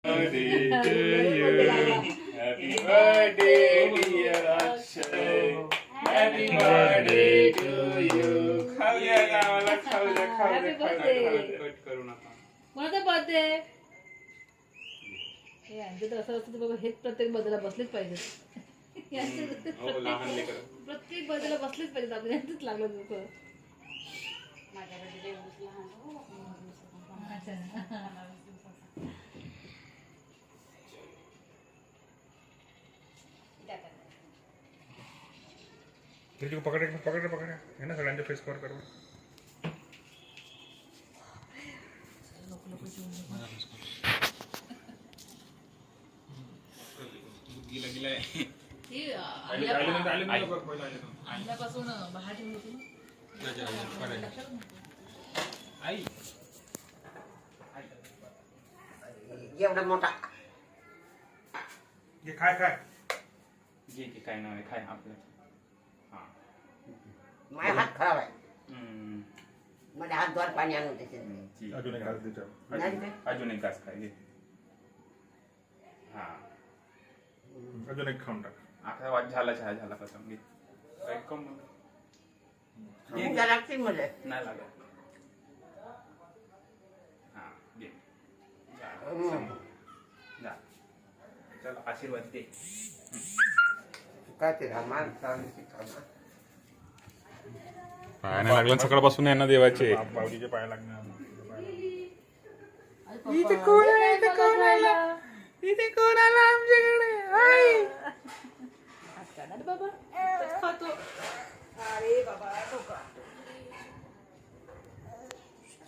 Happy birthday, dear Akshay. Happy birthday to you. खाऊया का मला खाऊया कट करू नका. कोणाचा बर्थडे? हे यांचं तर असं असतं बाबा हेच प्रत्येक बर्थडेला बसलेच पाहिजे. प्रत्येक बर्थडेला बसलेच पाहिजेत आपल्या यांचंच लागलं जसं. माझ्याकडे एवढंच लहान पकड़ है ना सगळ्यांचे फेस कवर करू. आणल्यापासून बाहेर ठेवून होती आई एवढा मोठा ये काय जे की काय नाव आहे काय आपलं. माझा हात खराब आहे. माझ्या हात द्वार पाणी आणून त्याच्यात अजून एक घास देतो. अजून एक घास काय घे. हा अजून एक खाऊन टाक. अकरा वाज झाला चहा झाला कसं घे. काय कम उद्या लागतील मला नाही लागत. हा घे जा चल आशीर्वाद दे. काय ते रामान चांगली कामा पाय नाही लागलं सकाळपासून यांना देवाचे. बावडीचे पाय लागणार. इथे कोण आला आमच्याकडे. बाबा खातो. अरे बाबा